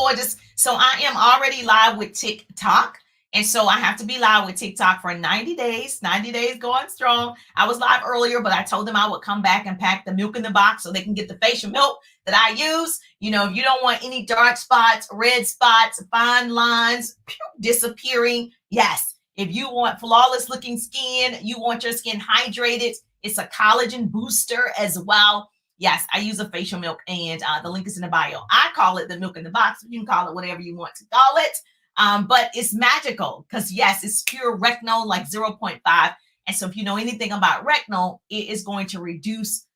gorgeous. So I am already live with TikTok. And so I have to be live with TikTok for 90 days, 90 days going strong. I was live earlier, but I told them I would come back and pack the milk in the box so they can get the facial milk that I use. You know, if you don't want any dark spots, red spots, fine lines disappearing, yes. If you want flawless looking skin, you want your skin hydrated, it's a collagen booster as well. Yes, I use a facial milk, and the link is in the bio. I call it the milk in the box. You can call it whatever you want to call it. But it's magical because, yes, it's pure retinol, like 0.5. And so if you know anything about retinol, it is going to reduce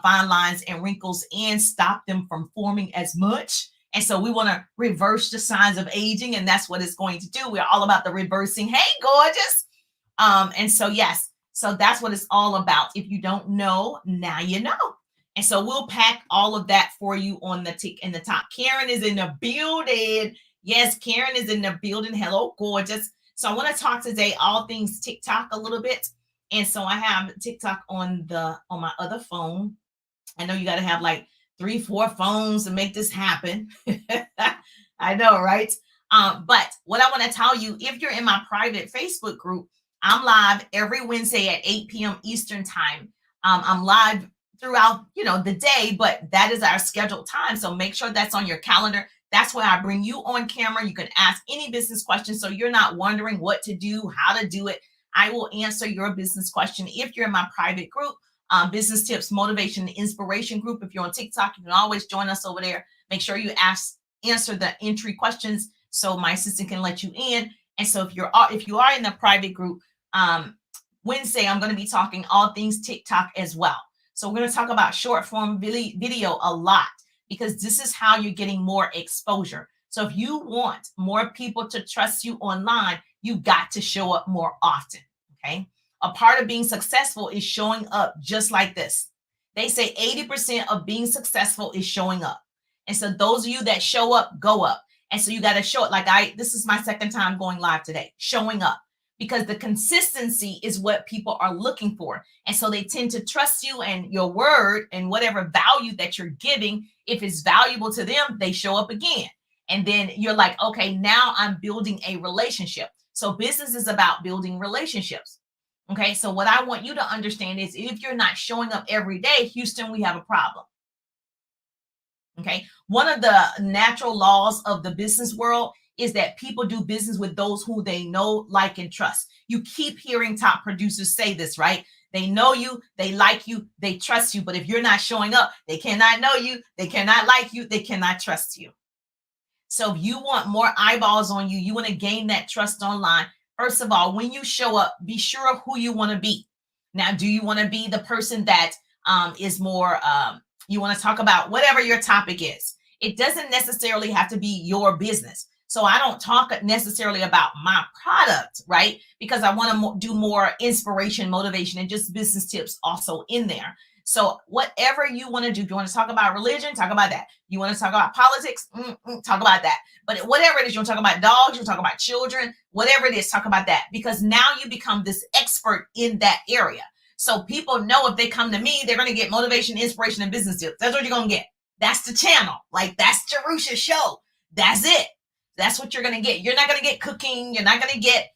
fine lines and wrinkles and stop them from forming as much. And so we want to reverse the signs of aging, and that's what it's going to do. We're all about the reversing. Hey, gorgeous. And so, yes, so that's what it's all about. If you don't know, now you know. And so we'll pack all of that for you on the tick in the top. Karen is in the building. Yes, Karen is in the building. Hello, gorgeous. So I want to talk today all things TikTok a little bit. And so I have TikTok on my other phone. I know you got to have like 3-4 phones to make this happen. I know, right? But what I want to tell you, if you're in my private Facebook group, I'm live every Wednesday at 8 p.m. Eastern time. I'm live throughout, the day, but that is our scheduled time. So make sure that's on your calendar. That's where I bring you on camera. You can ask any business question, so you're not wondering what to do, how to do it. I will answer your business question if you're in my private group, business tips, motivation, and inspiration group. If you're on TikTok, you can always join us over there. Make sure you answer the entry questions so my assistant can let you in. And so if you are in the private group, Wednesday, I'm going to be talking all things TikTok as well. So we're going to talk about short form video a lot, because this is how you're getting more exposure. So if you want more people to trust you online, you got to show up more often, okay? A part of being successful is showing up just like this. They say 80% of being successful is showing up. And so those of you that show up, go up. And so you got to show it. This is my second time going live today, showing up. Because the consistency is what people are looking for. And so they tend to trust you and your word and whatever value that you're giving. If it's valuable to them, they show up again. And then you're like, okay, now I'm building a relationship. So business is about building relationships. Okay, so what I want you to understand is if you're not showing up every day, Houston, we have a problem. Okay, one of the natural laws of the business world is that people do business with those who they know, like, and trust. You keep hearing top producers say this, right? They know you, they like you, they trust you. But if you're not showing up, they cannot know you, they cannot like you, they cannot trust you. So if you want more eyeballs on you, you want to gain that trust online. First of all, when you show up, be sure of who you want to be. Now, do you want to be the person that is more, you want to talk about whatever your topic is? It doesn't necessarily have to be your business. So I don't talk necessarily about my product, right? Because I want to do more inspiration, motivation, and just business tips also in there. So whatever you want to do, if you want to talk about religion, talk about that. You want to talk about politics, talk about that. But whatever it is, you want to talk about dogs, you want to talk about children, whatever it is, talk about that. Because now you become this expert in that area. So people know if they come to me, they're going to get motivation, inspiration, and business tips. That's what you're going to get. That's the channel. Like, that's Jerusha's show. That's it. That's what you're going to get. You're not going to get cooking. You're not going to get,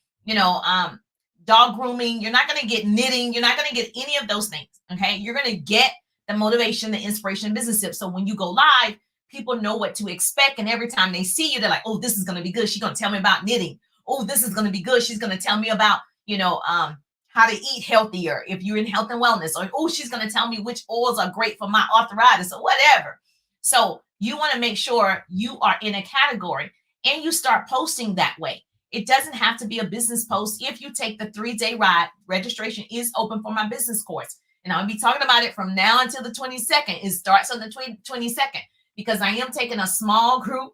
dog grooming. You're not going to get knitting. You're not going to get any of those things. Okay. You're going to get the motivation, the inspiration, business tips. So when you go live, people know what to expect. And every time they see you, they're like, oh, this is going to be good. She's going to tell me about knitting. Oh, this is going to be good. She's going to tell me about, how to eat healthier if you're in health and wellness. Or, oh, she's going to tell me which oils are great for my arthritis or whatever. So you want to make sure you are in a category. And you start posting that way. It doesn't have to be a business post. If you take the 3-day ride, registration is open for my business course. And I'll be talking about it from now until the 22nd. It starts on the 22nd because I am taking a small group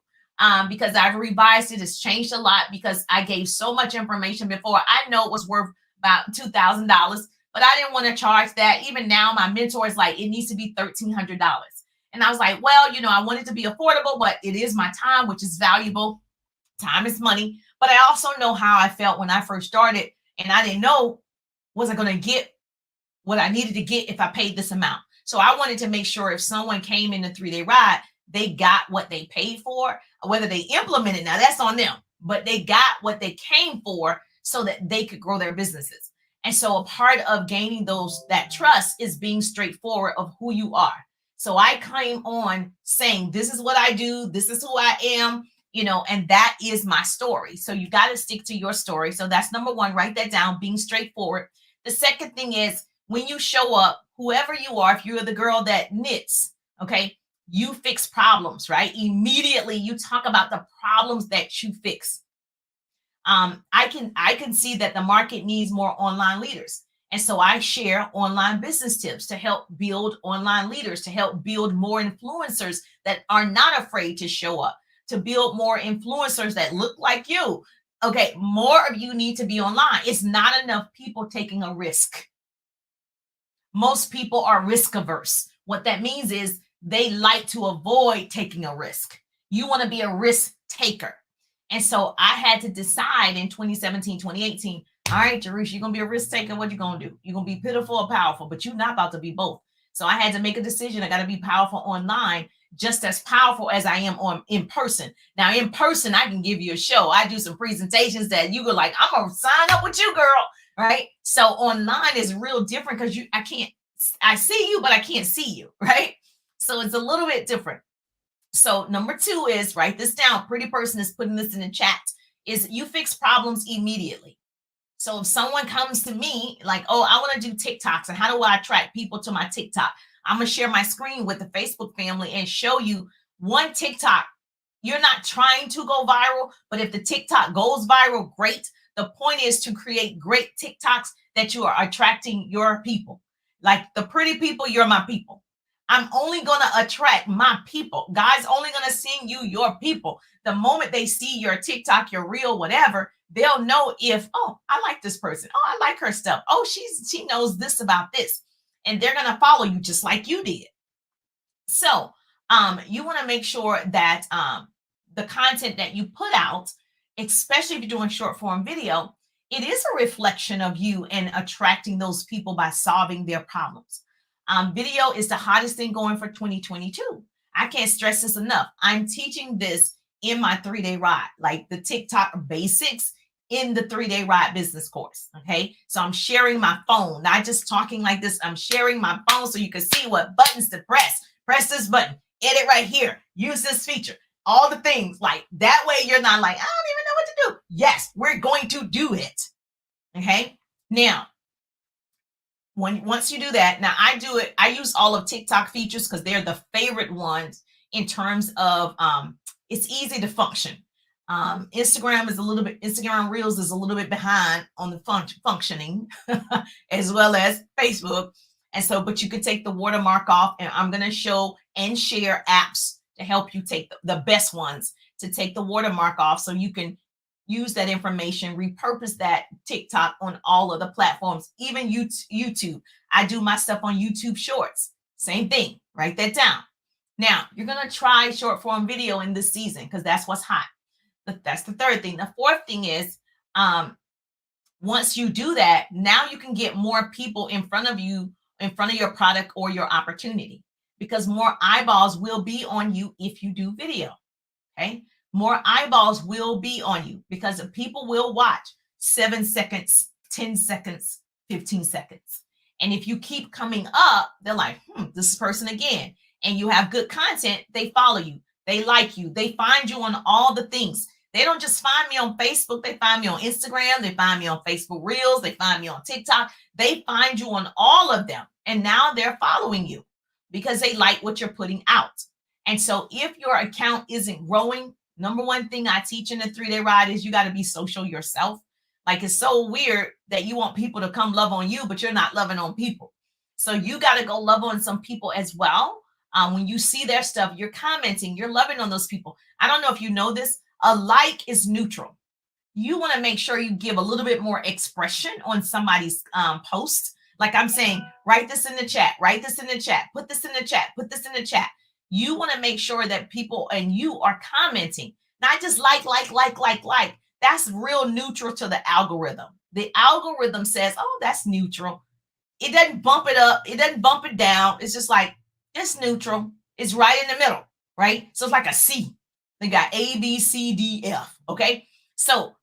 because I've revised it. It's changed a lot because I gave so much information before. I know it was worth about $2,000, but I didn't want to charge that. Even now, my mentor is like, it needs to be $1,300. And I was like, well, I want it to be affordable, but it is my time, which is valuable. Time is money. But I also know how I felt when I first started, and I didn't know, was I going to get what I needed to get if I paid this amount? So I wanted to make sure if someone came in the 3-day ride, they got what they paid for. Whether they implement it now, that's on them. But they got what they came for so that they could grow their businesses. And so a part of gaining that trust is being straightforward of who you are. So I came on saying, this is what I do, this is who I am, and that is my story. So you got to stick to your story. So that's number one, write that down, being straightforward. The second thing is, when you show up, whoever you are, if you're the girl that knits, okay, you fix problems, right? Immediately you talk about the problems that you fix. I can see that the market needs more online leaders. And so I share online business tips to help build online leaders, to help build more influencers that are not afraid to show up, to build more influencers that look like you. Okay, more of you need to be online. It's not enough people taking a risk. Most people are risk averse. What that means is they like to avoid taking a risk. You want to be a risk taker. And so I had to decide in 2017, 2018, all right, Jerusha, you're going to be a risk taker. What you going to do? You're going to be pitiful or powerful, but you're not about to be both. So I had to make a decision. I got to be powerful online, just as powerful as I am in person. Now, in person, I can give you a show. I do some presentations that you go like, I'm going to sign up with you, girl. Right? So online is real different because I see you, but I can't see you. Right? So it's a little bit different. So number two is, write this down. Pretty person is putting this in the chat, is you fix problems immediately. So if someone comes to me like, oh, I want to do TikToks, and how do I attract people to my TikTok? I'm going to share my screen with the Facebook family and show you one TikTok. You're not trying to go viral, but if the TikTok goes viral, great. The point is to create great TikToks that you are attracting your people. Like the pretty people, you're my people. I'm only going to attract my people. God's only going to send you your people. The moment they see your TikTok, your reel, whatever, they'll know if, oh, I like this person. Oh, I like her stuff. Oh, she knows this about this. And they're going to follow you just like you did. So you want to make sure that the content that you put out, especially if you're doing short form video, it is a reflection of you and attracting those people by solving their problems. Video is the hottest thing going for 2022. I can't stress this enough. I'm teaching this in my 3-day ride, like the TikTok basics in the 3-day ride business course. Okay. So I'm sharing my phone, not just talking like this. I'm sharing my phone so you can see what buttons to press. Press this button, edit right here, use this feature, all the things like that way. You're not like, I don't even know what to do. Yes, we're going to do it. Okay. Now, once you do that, now I do it. I use all of TikTok features because they're the favorite ones in terms of it's easy to function. Instagram Reels is a little bit behind on the functioning as well as Facebook. And so, but you can take the watermark off, and I'm going to show and share apps to help you take the best ones to take the watermark off so you can use that information, repurpose that TikTok on all of the platforms, even YouTube. I do my stuff on YouTube Shorts. Same thing. Write that down. Now, you're going to try short form video in this season because that's what's hot. That's the third thing. The fourth thing is once you do that, now you can get more people in front of you, in front of your product or your opportunity, because more eyeballs will be on you if you do video. Okay. More eyeballs will be on you because people will watch 7 seconds, 10 seconds, 15 seconds. And if you keep coming up, they're like, this person again. And you have good content, they follow you. They like you. They find you on all the things. They don't just find me on Facebook. They find me on Instagram. They find me on Facebook Reels. They find me on TikTok. They find you on all of them. And now they're following you because they like what you're putting out. And so if your account isn't growing, number one thing I teach in the 3-day ride is you got to be social yourself. Like, it's so weird that you want people to come love on you, but you're not loving on people. So you got to go love on some people as well. When you see their stuff, you're commenting, you're loving on those people. I don't know if you know this. A like is neutral. You want to make sure you give a little bit more expression on somebody's post. Like I'm saying, write this in the chat, write this in the chat, put this in the chat, put this in the chat. You want to make sure that people and you are commenting, not just like. That's real neutral to the algorithm. The algorithm says, oh, that's neutral. It doesn't bump it up. It doesn't bump it down. It's just like, it's neutral. It's right in the middle, right? So it's like a C. They got A, B, C, D, F. Okay. So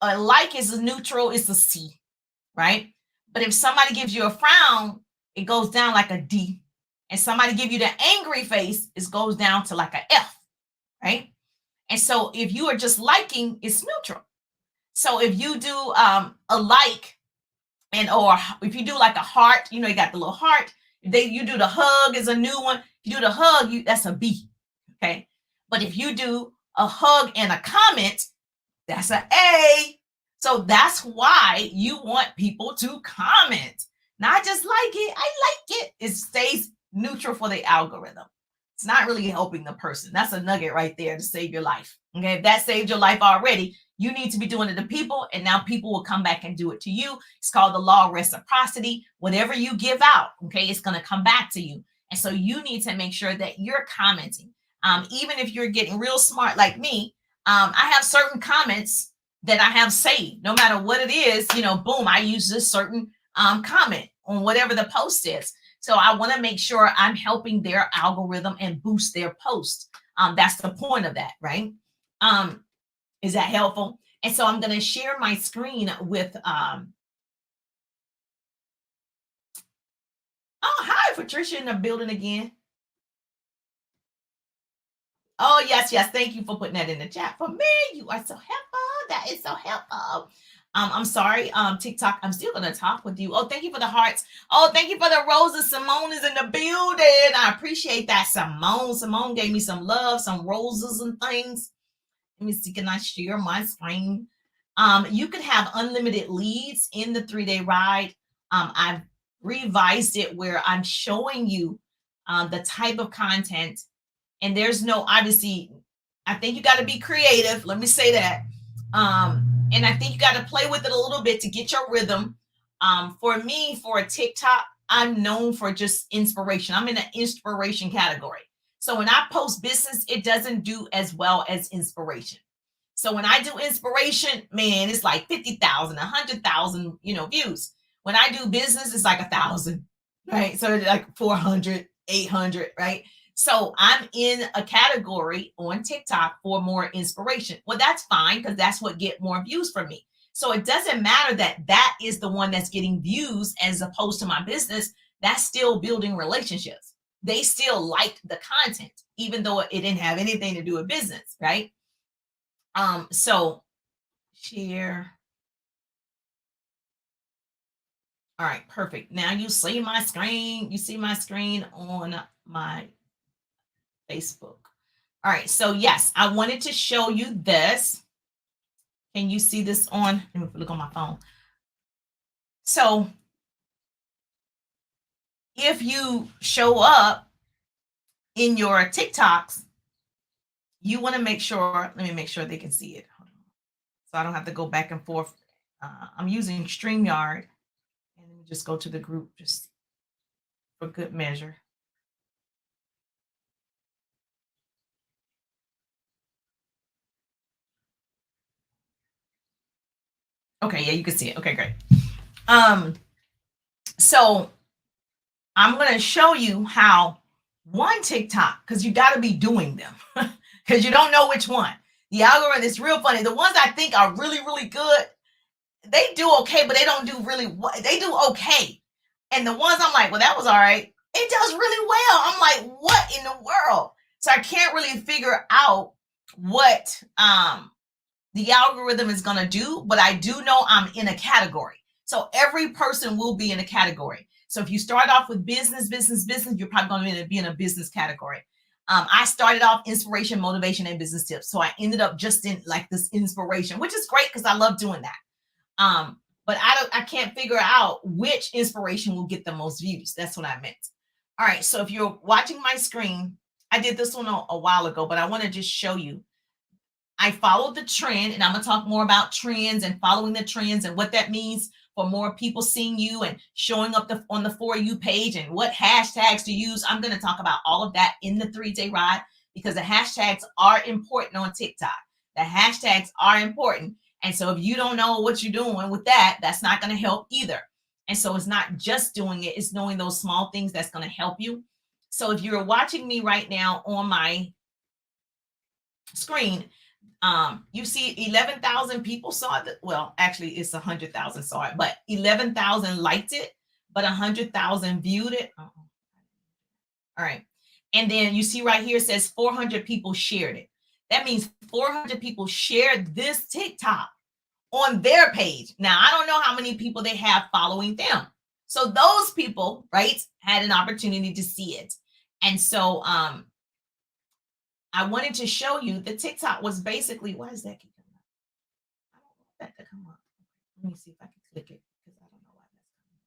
a like is a neutral, it's a C, right? But if somebody gives you a frown, it goes down like a D. And somebody give you the angry face, it goes down to like a F, right? And so if you are just liking, it's neutral. So if you do a like, and or if you do like a heart, you got the little heart. You do the hug is a new one. If you do the hug, that's a B. Okay. But if you do a hug and a comment, that's an A. So that's why you want people to comment, not just like it. I like it. It stays neutral for the algorithm. It's not really helping the person. That's a nugget right there to save your life. Okay. If that saved your life already, you need to be doing it to people, and now people will come back and do it to you. It's called the law of reciprocity. Whatever you give out, okay, it's going to come back to you. And so you need to make sure that you're commenting. Even if you're getting real smart like me, I have certain comments that I have saved. No matter what it is, boom, I use this certain comment on whatever the post is. So I want to make sure I'm helping their algorithm and boost their post. That's the point of that, right? Is that helpful? And so I'm going to share my screen with, oh, hi, Patricia in the building again. Oh, yes. Thank you for putting that in the chat for me. You are so helpful. That is so helpful. I'm sorry, TikTok, I'm still going to talk with you. Oh, thank you for the hearts. Oh, thank you for the roses. Simone is in the building. I appreciate that, Simone. Simone gave me some love, some roses and things. Let me see, can I share my screen? You can have unlimited leads in the 3-day ride. I've revised it where I'm showing you the type of content, and there's no, obviously, I think you got to be creative. Let me say that. And I think you got to play with it a little bit to get your rhythm. For me, for a TikTok, I'm known for just inspiration. I'm in an inspiration category. So when I post business, it doesn't do as well as inspiration. So when I do inspiration, man, it's like 50,000, 100,000, views. When I do business, it's like 1,000, right? So it's like 400, 800, right? So I'm in a category on TikTok for more inspiration. Well, that's fine because that's what get more views for me. So it doesn't matter that is the one that's getting views as opposed to my business. That's still building relationships. They still liked the content, even though it didn't have anything to do with business, right? So share. All right, perfect. Now you see my screen. You see my screen on my Facebook. All right, so yes, I wanted to show you this. Can you see this on? Let me look on my phone. So if you show up in your TikToks, you want to make sure, let me make sure they can see it. So I don't have to go back and forth. I'm using StreamYard, and let me just go to the group just for good measure. Okay, yeah, you can see it. Okay, great. So I'm going to show you how one TikTok, because you got to be doing them because you don't know which one. The algorithm is real funny. The ones I think are really, really good, they do okay, but they don't do really what they do okay. And the ones I'm like, well, that was all right. It does really well. I'm like, what in the world? So I can't really figure out what the algorithm is going to do, but I do know I'm in a category. So every person will be in a category. So if you start off with business, you're probably going to be in a business category. I started off inspiration, motivation, and business tips. So I ended up just in like this inspiration, which is great because I love doing that. But I can't figure out which inspiration will get the most views. That's what I meant. All right. So if you're watching my screen, I did this one a while ago, but I want to just show you. I followed the trend, and I'm going to talk more about trends and following the trends and what that means for more people seeing you and showing up on the For You page and what hashtags to use. I'm going to talk about all of that in the 3-day ride because the hashtags are important on TikTok. The hashtags are important. And so if you don't know what you're doing with that, that's not going to help either. And so it's not just doing it, it's knowing those small things that's going to help you. So if you're watching me right now on my screen, you see 11,000 people saw it. Well, actually, it's 100,000 saw it, but 11,000 liked it, but 100,000 viewed it. All right. And then you see right here, it says 400 people shared it. That means 400 people shared this TikTok on their page. Now, I don't know how many people they have following them. So those people, right, had an opportunity to see it. And so I wanted to show you the TikTok was basically, why does that keep coming up? I don't want that to come up. Let me see if I can click it because I don't know why that's coming up.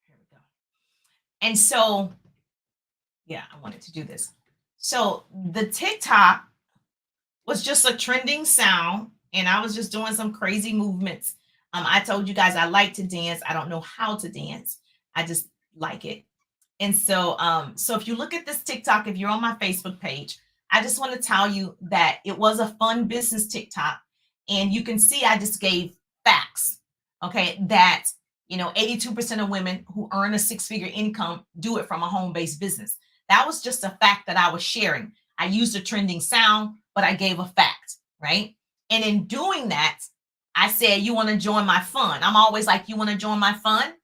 Here we go. And so, yeah, I wanted to do this. So the TikTok was just a trending sound, and I was just doing some crazy movements. I told you guys I like to dance. I don't know how to dance. I just like it. And so, so if you look at this TikTok, if you're on my Facebook page, I just want to tell you that it was a fun business TikTok. And you can see I just gave facts, okay, that, 82% of women who earn a six-figure income do it from a home-based business. That was just a fact that I was sharing. I used a trending sound, but I gave a fact, right? And in doing that, I said, you want to join my fun? I'm always like, you want to join my fun?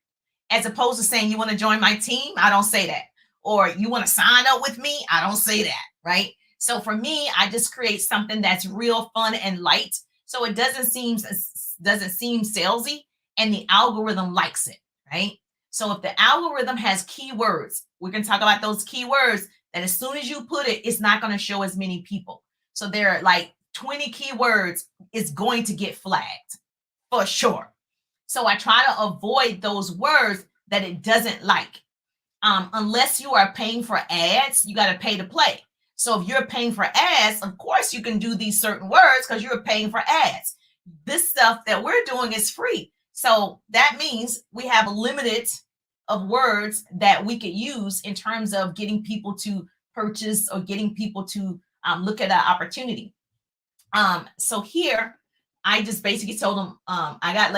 As opposed to saying, you want to join my team? I don't say that. Or you want to sign up with me? I don't say that, right? So for me, I just create something that's real fun and light. So it doesn't seem salesy, and the algorithm likes it, right? So if the algorithm has keywords, we're going to talk about those keywords that as soon as you put it, it's not going to show as many people. So there are like 20 keywords, it's going to get flagged for sure. So I try to avoid those words that it doesn't like. Unless you are paying for ads, you got to pay to play. So if you're paying for ads, of course you can do these certain words because you're paying for ads. This stuff that we're doing is free. So that means we have a limited of words that we could use in terms of getting people to purchase or getting people to look at an opportunity. So here, I just basically told them I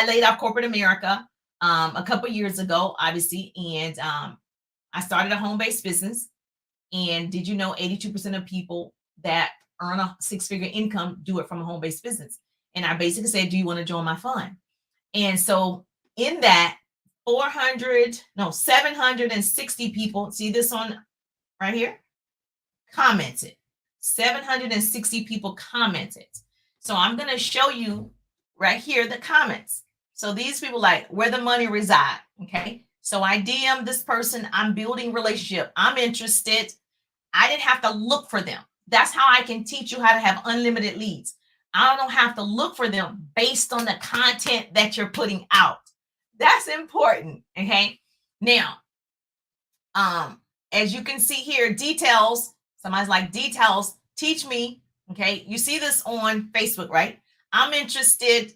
laid off corporate America a couple years ago, obviously, and I started a home-based business. And did you know 82% of people that earn a six-figure income do it from a home-based business? And I basically said, do you want to join my fund? And so in that 760 people, see this on right here, commented. 760 people commented. So I'm going to show you right here the comments. So these people like where the money reside. Okay. So I DM this person. I'm building relationship. I'm interested. I didn't have to look for them. That's how I can teach you how to have unlimited leads. I don't have to look for them based on the content that you're putting out. That's important. Okay. Now, as you can see here, details. Somebody's like, details, teach me. Okay. You see this on Facebook, right? I'm interested.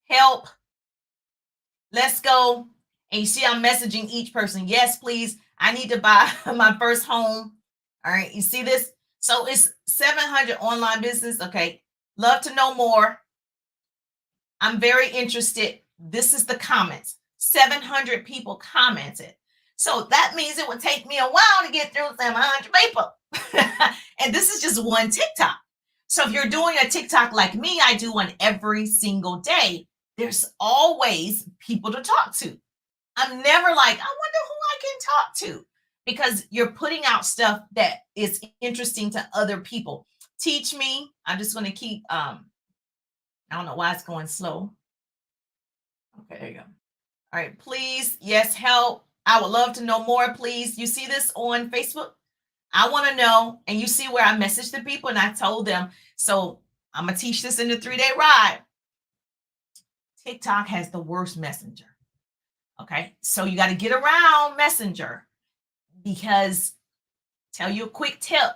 Help. Let's go. And you see, I'm messaging each person. Yes, please. I need to buy my first home. All right. You see this? So it's 700 online business. Okay. Love to know more. I'm very interested. This is the comments. 700 people commented. So that means it would take me a while to get through 700 people. And this is just one TikTok. So if you're doing a TikTok like me, I do one every single day. There's always people to talk to. I'm never like, I wonder who I can talk to, because you're putting out stuff that is interesting to other people. Teach me. I'm just going to keep, I don't know why it's going slow. Okay, there you go. All right, please. Yes, help. I would love to know more, please. You see this on Facebook? I want to know. And you see where I messaged the people and I told them, so I'm going to teach this in the 3-day ride. TikTok has the worst messenger. Okay, so you got to get around Messenger, because tell you a quick tip.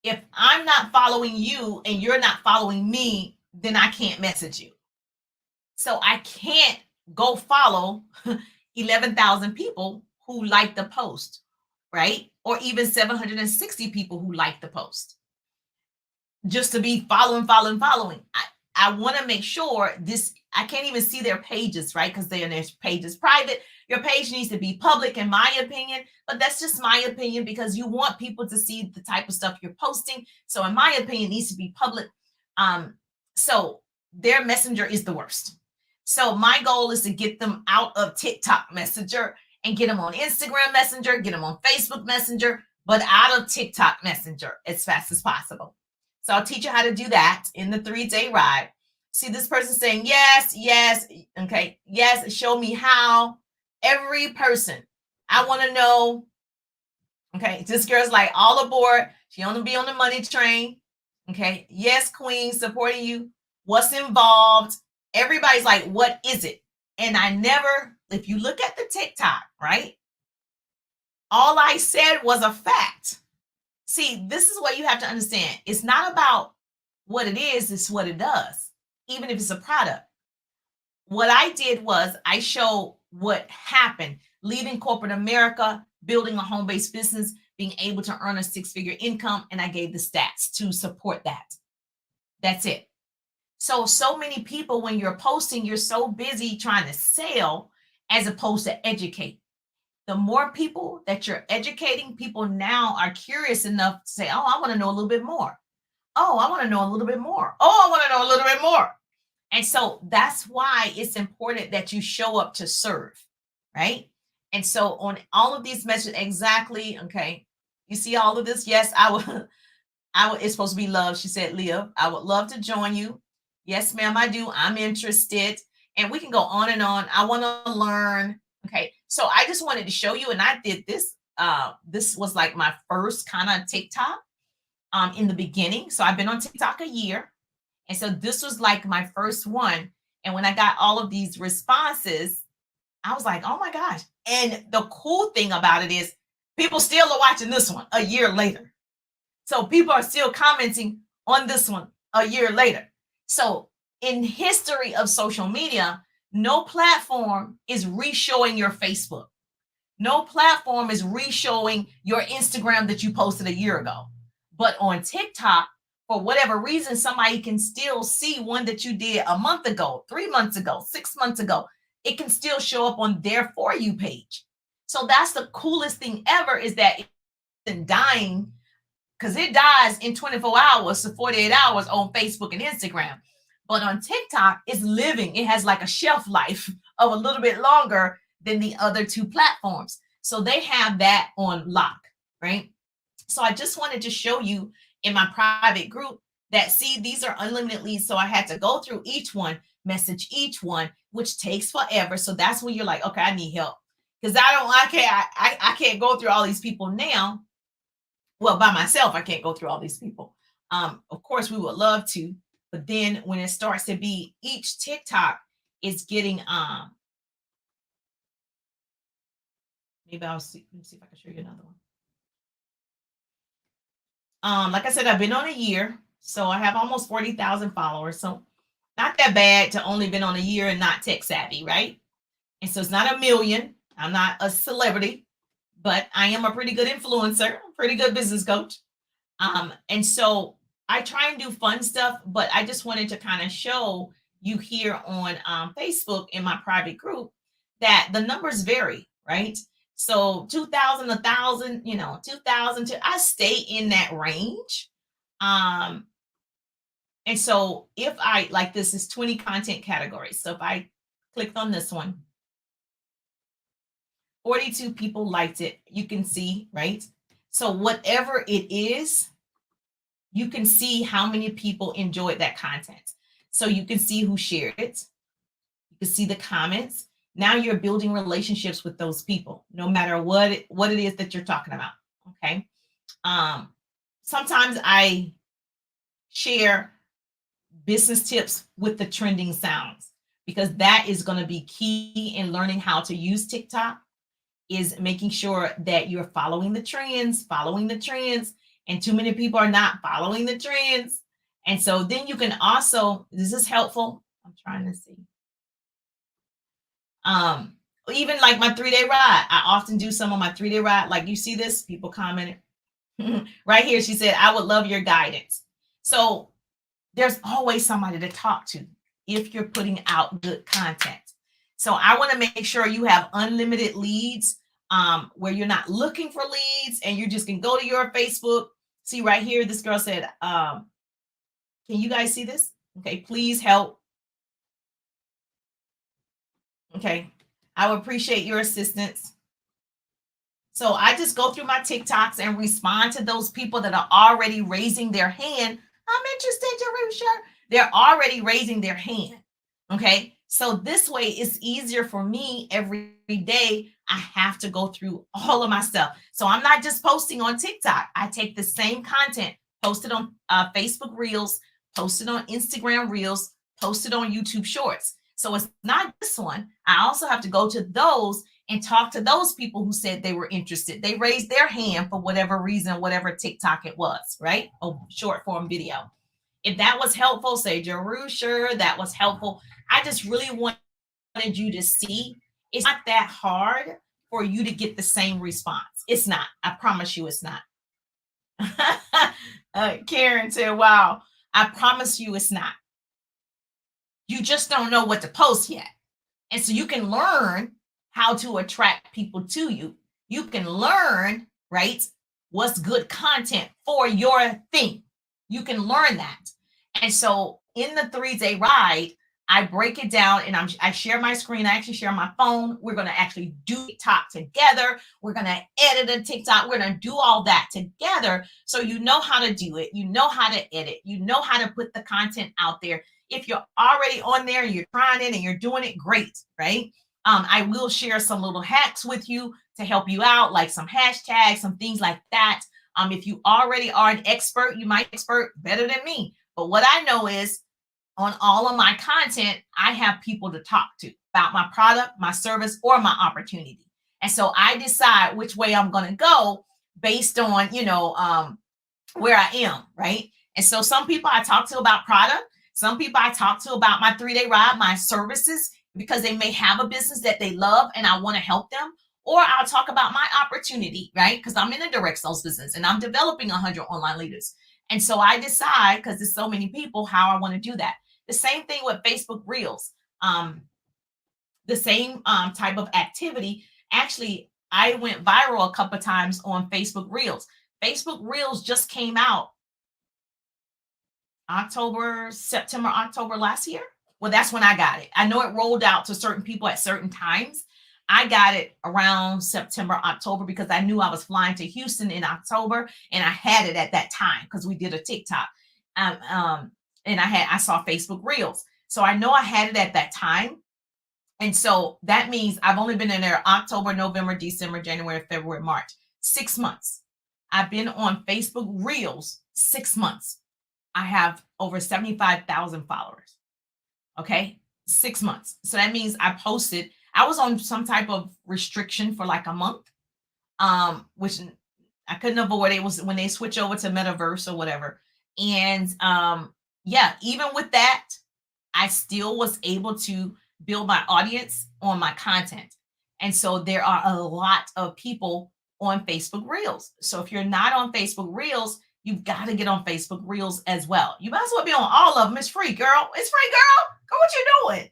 If I'm not following you and you're not following me, then I can't message you. So I can't go follow 11,000 people who like the post, right? Or even 760 people who like the post. Just to be following. I want to make sure this I can't even see their pages, right? Because their page is private. Your page needs to be public, in my opinion, but that's just my opinion because you want people to see the type of stuff you're posting. So, in my opinion, it needs to be public. So their messenger is the worst. So my goal is to get them out of TikTok Messenger and get them on Instagram Messenger, get them on Facebook Messenger, but out of TikTok Messenger as fast as possible. So I'll teach you how to do that in the 3-day ride. See this person saying, yes, yes. Okay. Yes. Show me how. Every person. I want to know. Okay. This girl's like all aboard. She want to be on the money train. Okay. Yes, queen, supporting you. What's involved? Everybody's like, what is it? And I never, if you look at the TikTok, right? All I said was a fact. See, this is what you have to understand. It's not about what it is, it's what it does, even if it's a product. What I did was I showed what happened, leaving corporate America, building a home-based business, being able to earn a 6-figure income, and I gave the stats to support that. That's it. So many people, when you're posting, you're so busy trying to sell as opposed to educate. The more people that you're educating, people now are curious enough to say, oh, I want to know a little bit more. Oh, I want to know a little bit more. Oh, I want to know a little bit more. And so that's why it's important that you show up to serve, right? And so on all of these messages, exactly, okay, you see all of this? Yes, I would, it's supposed to be love. She said, Leah, I would love to join you. Yes, ma'am, I do. I'm interested. And we can go on and on. I want to learn. Okay. So I just wanted to show you, and I did this. This was like my first kind of TikTok in the beginning. So I've been on TikTok a year. And so this was like my first one. And when I got all of these responses, I was like, oh my gosh. And the cool thing about it is people still are watching this one a year later. So people are still commenting on this one a year later. So in history of social media, no platform is re-showing your Facebook. No platform is re-showing your Instagram that you posted a year ago. But on TikTok, for whatever reason, somebody can still see one that you did a month ago, 3 months ago, 6 months ago. It can still show up on their For You page. So that's the coolest thing ever, is that it's dying, because it dies in 24 hours to 48 hours on Facebook and Instagram. But on TikTok, it's living. It has like a shelf life of a little bit longer than the other two platforms. So they have that on lock, right? So I just wanted to show you in my private group that, see, these are unlimited leads. So I had to go through each one, message each one, which takes forever. So that's when you're like, okay, I need help. Because I can't go through all these people now. Well, by myself, I can't go through all these people. Of course, we would love to, but then when it starts to be each TikTok is getting maybe I'll see. Let me see if I can show you another one. Like I said, I've been on a year, so I have almost 40,000 followers. So not that bad to only been on a year and not tech savvy, right? And so it's not a million. I'm not a celebrity, but I am a pretty good influencer, pretty good business coach. And so I try and do fun stuff, but I just wanted to kind of show you here on Facebook in my private group that the numbers vary, right? So 2,000, 1,000, 2,000, I stay in that range. And so if I, like, this is 20 content categories. So if I clicked on this one, 42 people liked it. You can see, right? So whatever it is, you can see how many people enjoyed that content. So you can see who shared it. You can see the comments. Now you're building relationships with those people, no matter what it is that you're talking about. Okay. Sometimes I share business tips with the trending sounds, because that is going to be key in learning how to use TikTok, is making sure that you're following the trends, and too many people are not following the trends. And so then you can also, this is helpful. I'm trying to see. Even like my 3-day ride, I often do some on my 3-day ride. Like, you see this, people commented right here. She said, I would love your guidance. So there's always somebody to talk to. if you're putting out good content. So I want to make sure you have unlimited leads, where you're not looking for leads and you just can go to your Facebook. See right here, this girl said, can you guys see this? Okay, please help. Okay, I would appreciate your assistance. So I just go through my TikToks and respond to those people that are already raising their hand. I'm interested, Jerusha. They're already raising their hand. Okay. So this way it's easier for me every day. I have to go through all of my stuff. So I'm not just posting on TikTok. I take the same content, post it on Facebook Reels, post it on Instagram Reels, post it on YouTube Shorts. So it's not this one. I also have to go to those and talk to those people who said they were interested. They raised their hand for whatever reason, whatever TikTok it was, right? Oh, short form video. If that was helpful, say, Jerusha, that was helpful. I just really wanted you to see it's not that hard for you to get the same response. It's not. I promise you it's not. Karen said, wow, I promise you it's not. You just don't know what to post yet. And so you can learn how to attract people to you. You can learn, right, what's good content for your thing. You can learn that. And so in the 3-day ride, I break it down and I share my screen. I actually share my phone. We're going to actually do TikTok together. We're going to edit a TikTok. We're going to do all that together. So you know how to do it. You know how to edit. You know how to put the content out there. If you're already on there, you're trying it and you're doing it, great, right? I will share some little hacks with you to help you out, like some hashtags, some things like that. If you already are an expert, you might be expert better than me. But what I know is on all of my content, I have people to talk to about my product, my service, or my opportunity. And so I decide which way I'm going to go based on, where I am, right? And so some people I talk to about product. Some people I talk to about my 3-day ride, my services, because they may have a business that they love and I want to help them. Or I'll talk about my opportunity, right? Because I'm in a direct sales business and I'm developing 100 online leaders. And so I decide, because there's so many people, how I want to do that. The same thing with Facebook Reels. The same type of activity. Actually, I went viral a couple of times on Facebook Reels. Facebook Reels just came out September, October last year. Well, that's when I got it. I know it rolled out to certain people at certain times. I got it around September, October, because I knew I was flying to Houston in October, and I had it at that time because we did a TikTok. And I saw Facebook Reels. So I know I had it at that time. And so that means I've only been in there October, November, December, January, February, March, 6 months. I've been on Facebook Reels 6 months. I have over 75,000 followers. Okay, 6 months. So that means I was on some type of restriction for like a month, which I couldn't avoid. It was when they switch over to Metaverse or whatever. And even with that, I still was able to build my audience on my content. And so there are a lot of people on Facebook Reels. So if you're not on Facebook Reels, you've got to get on Facebook Reels as well. You might as well be on all of them. It's free, girl. It's free, girl. Go, what you doing?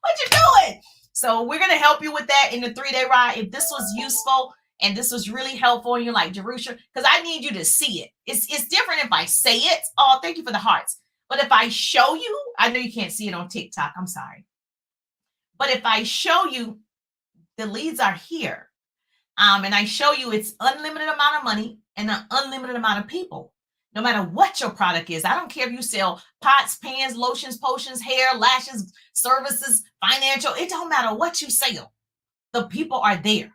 What you doing? So we're going to help you with that in the 3-day ride. If this was useful and this was really helpful and you're like, Jerusha, because I need you to see it. It's different if I say it. Oh, thank you for the hearts. But if I show you, I know you can't see it on TikTok. I'm sorry. But if I show you, the leads are here. And I show you it's unlimited amount of money and an unlimited amount of people. No matter what your product is. I don't care if you sell pots, pans, lotions, potions, hair, lashes, services, financial. It don't matter what you sell. The people are there.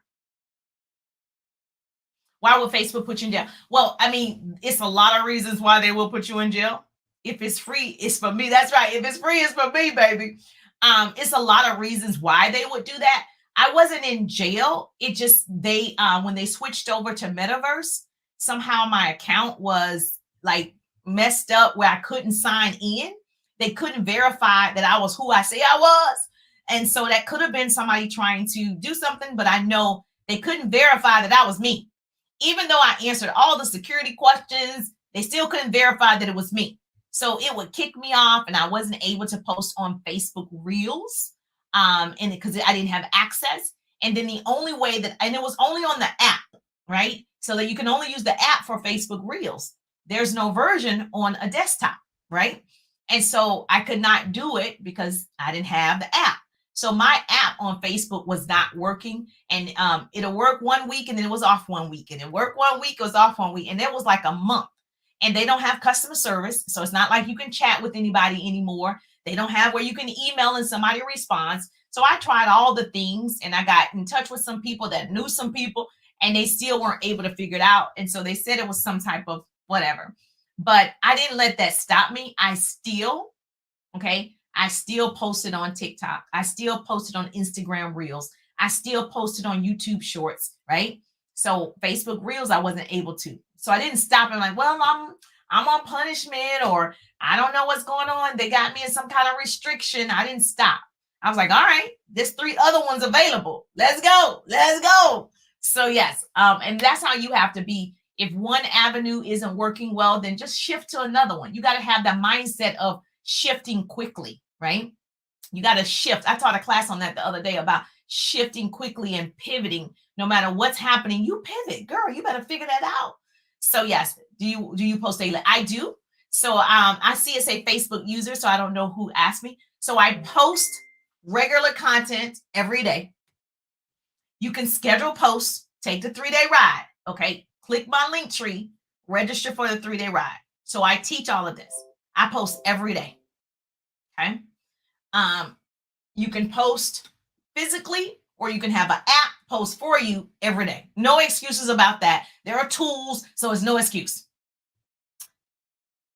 Why would Facebook put you in jail? Well, I mean, it's a lot of reasons why they will put you in jail. If it's free, it's for me. That's right. If it's free, it's for me, baby. It's a lot of reasons why they would do that. I wasn't in jail. It just, when they switched over to Metaverse, somehow my account was like messed up where I couldn't sign in. They couldn't verify that I was who I say I was. And so that could have been somebody trying to do something, but I know they couldn't verify that I was me. Even though I answered all the security questions, they still couldn't verify that it was me. So it would kick me off and I wasn't able to post on Facebook Reels and because I didn't have access. And then the only way that, and it was only on the app, right? So that you can only use the app for Facebook Reels. There's no version on a desktop, right? And so I could not do it because I didn't have the app. So my app on Facebook was not working, and it'll work 1 week and then it was off 1 week, and it worked 1 week, it was off 1 week, and it was like a month. And they don't have customer service, so it's not like you can chat with anybody anymore. They don't have where you can email and somebody responds. So I tried all the things, and I got in touch with some people that knew some people, and they still weren't able to figure it out. And so they said it was some type of whatever. But I didn't let that stop me. I still posted on TikTok. I still posted on Instagram Reels. I still posted on YouTube Shorts, right? So Facebook Reels, I wasn't able to. So I didn't stop and like, well, I'm on punishment, or I don't know what's going on. They got me in some kind of restriction. I didn't stop. I was like, all right, there's 3 other ones available. Let's go. Let's go. So yes, and that's how you have to be. If one avenue isn't working well, then just shift to another one. You got to have that mindset of shifting quickly, right? You got to shift. I taught a class on that the other day about shifting quickly and pivoting. No matter what's happening, you pivot, girl. You better figure that out. So yes, do you post daily? I do. So I see it say Facebook user, so I don't know who asked me. So I post regular content every day. You can schedule posts, take the 3-day ride. Okay, click my link tree, register for the 3-day ride. So I teach all of this. I post every day. Okay. You can post physically, or you can have an app post for you every day. No excuses about that. There are tools, so it's no excuse.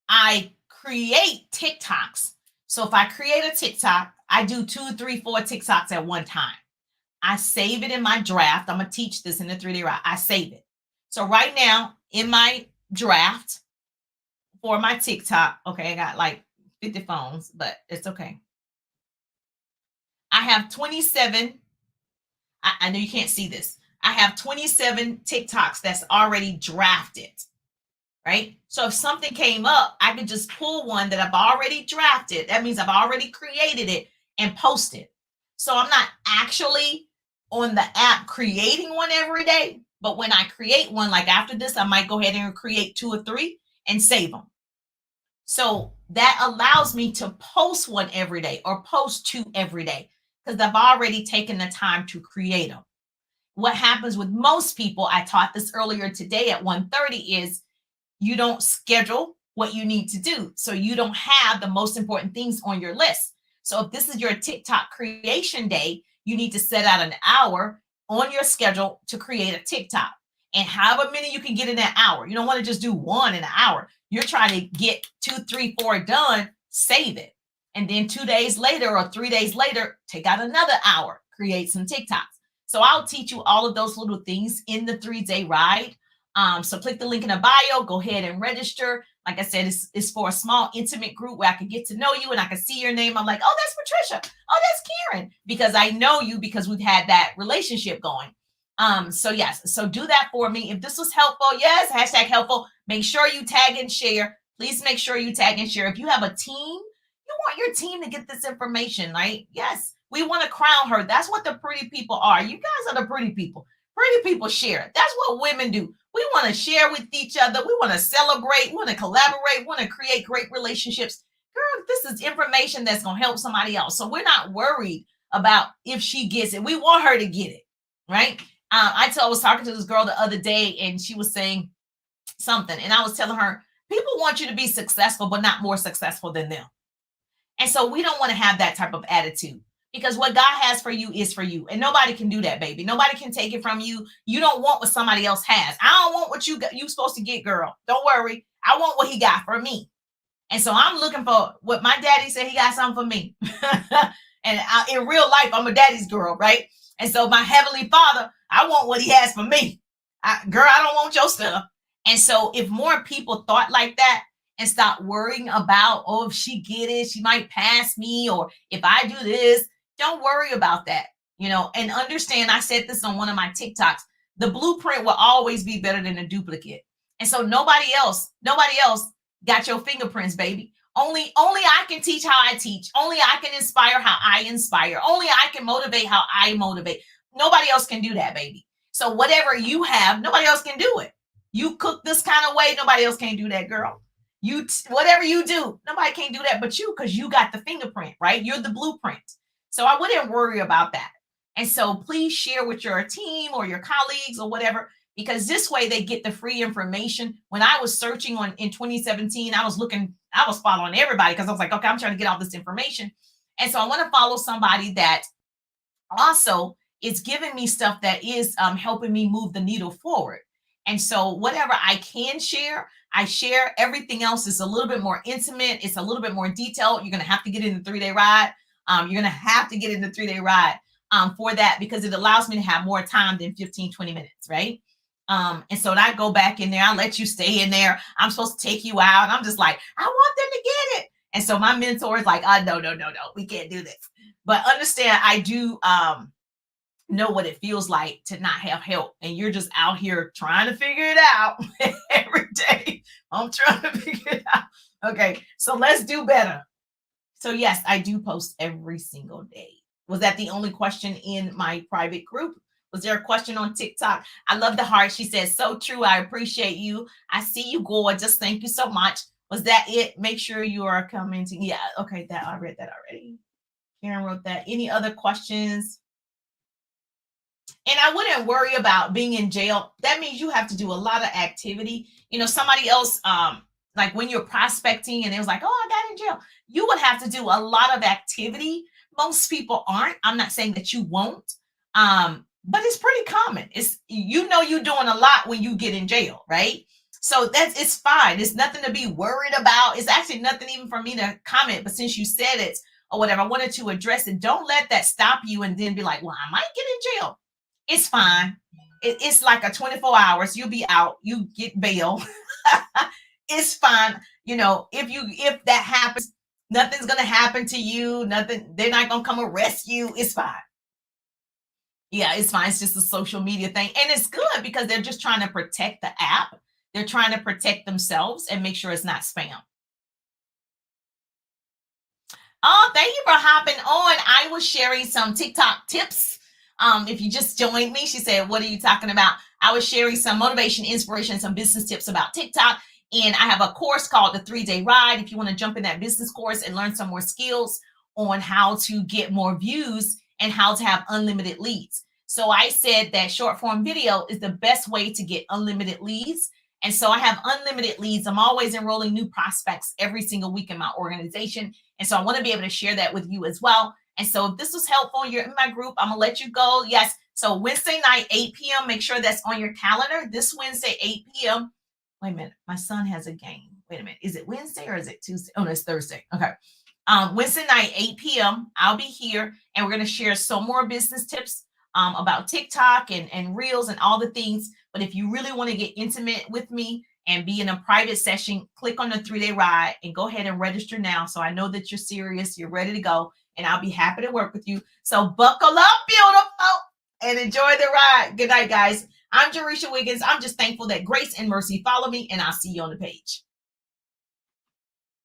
I create TikToks. So if I create a TikTok, I do 2, 3, 4 TikToks at one time. I save it in my draft. I'm going to teach this in the 3-day ride. I save it. So right now in my draft for my TikTok, okay, I got like 50 phones, but it's okay. I have 27. I know you can't see this. I have 27 TikToks that's already drafted, right? So if something came up, I could just pull one that I've already drafted. That means I've already created it and post it. So I'm not actually on the app creating one every day, but when I create one, like after this, I might go ahead and create 2 or 3 and save them. So that allows me to post one every day or post 2 every day because I've already taken the time to create them. What happens with most people, I taught this earlier today at 1:30, is you don't schedule what you need to do. So you don't have the most important things on your list. So if this is your TikTok creation day, you need to set out an hour on your schedule to create a TikTok. And however many you can get in that hour. You don't want to just do one in an hour. You're trying to get 2, 3, 4 done, save it. And then 2 days later or 3 days later, take out another hour, create some TikToks. So I'll teach you all of those little things in the 3-day ride. So click the link in the bio, go ahead and register. Like I said, it's for a small, intimate group where I can get to know you and I can see your name. I'm like, oh, that's Patricia. Oh, that's Karen. Because I know you because we've had that relationship going. So yes, so do that for me. If this was helpful, yes, hashtag helpful. Make sure you tag and share. Please make sure you tag and share. If you have a team, you want your team to get this information, right? Yes, we want to crown her. That's what the pretty people are. You guys are the pretty people. Pretty people share. That's what women do. We want to share with each other. We want to celebrate. We want to collaborate. We want to create great relationships. Girl, this is information that's going to help somebody else. So we're not worried about if she gets it. We want her to get it, right? I was talking to this girl the other day and she was saying something. And I was telling her, people want you to be successful, but not more successful than them. And so we don't want to have that type of attitude. Because what God has for you is for you. And nobody can do that, baby. Nobody can take it from you. You don't want what somebody else has. I don't want what you supposed to get, girl. Don't worry. I want what he got for me. And so I'm looking for what my daddy said he got something for me. And in real life, I'm a daddy's girl, right? And so my heavenly father, I want what he has for me. Girl, I don't want your stuff. And so if more people thought like that, and stop worrying about, oh, if she get it, she might pass me. Or if I do this, don't worry about that, and understand, I said this on one of my TikToks, the blueprint will always be better than a duplicate. And so nobody else got your fingerprints, baby. Only I can teach how I teach. Only I can inspire how I inspire. Only I can motivate how I motivate. Nobody else can do that, baby. So whatever you have, nobody else can do it. You cook this kind of way, nobody else can do that, girl. Whatever you do, nobody can do that but you, because you got the fingerprint, right? You're the blueprint. So I wouldn't worry about that. And so please share with your team or your colleagues or whatever, because this way they get the free information. When I was searching in 2017, I was following everybody because I was like, okay, I'm trying to get all this information. And so I want to follow somebody that also is giving me stuff that is helping me move the needle forward. And so whatever I can share, I share. Everything else is a little bit more intimate. It's a little bit more detailed. You're going to have to get in the 3-day ride. You're going to have to get in the 3-day ride for that, because it allows me to have more time than 15, 20 minutes, right? And so I go back in there. I let you stay in there. I'm supposed to take you out. I'm just like, I want them to get it. And so my mentor is like, no, we can't do this. But understand, I do know what it feels like to not have help. And you're just out here trying to figure it out every day. I'm trying to figure it out. Okay, so let's do better. So yes, I do post every single day. Was that the only question in my private group? Was there a question on TikTok? I love the heart. She says, so true. I appreciate you. I see you, gorgeous. Thank you so much. Was that it? Make sure you are commenting. Yeah, okay, I read that already. Karen wrote that. Any other questions? And I wouldn't worry about being in jail. That means you have to do a lot of activity. Somebody else, like when you're prospecting and it was like, oh, I got in jail. You would have to do a lot of activity. Most people aren't. I'm not saying that you won't. But it's pretty common. You're doing a lot when you get in jail, right? So it's fine. It's nothing to be worried about. It's actually nothing even for me to comment. But since you said it or whatever, I wanted to address it. Don't let that stop you and then be like, well, I might get in jail. It's fine. It's like a 24 hours. You'll be out. You get bail. It's fine. If that happens, nothing's going to happen to you. Nothing. They're not going to come arrest you. It's fine. Yeah, it's fine. It's just a social media thing. And it's good because they're just trying to protect the app. They're trying to protect themselves and make sure it's not spam. Oh, thank you for hopping on. I was sharing some TikTok tips. If you just joined me, she said, what are you talking about? I was sharing some motivation, inspiration, some business tips about TikTok. And I have a course called the 3-Day Ride. If you want to jump in that business course and learn some more skills on how to get more views and how to have unlimited leads. So I said that short form video is the best way to get unlimited leads. And so I have unlimited leads. I'm always enrolling new prospects every single week in my organization. And so I want to be able to share that with you as well. And so if this was helpful, you're in my group, I'm going to let you go. Yes. So Wednesday night, 8 p.m., make sure that's on your calendar. This Wednesday, 8 p.m. Wait a minute. My son has a game. Wait a minute. Is it Wednesday or is it Tuesday? Oh, no, it's Thursday. Okay. Wednesday night, 8 p.m., I'll be here and we're going to share some more business tips about TikTok and Reels and all the things. But if you really want to get intimate with me and be in a private session, click on the 3-Day Ride and go ahead and register now. So I know that you're serious, you're ready to go, and I'll be happy to work with you. So buckle up, beautiful, and enjoy the ride. Good night, guys. I'm Jerisha Wiggins. I'm just thankful that grace and mercy follow me, and I'll see you on the page.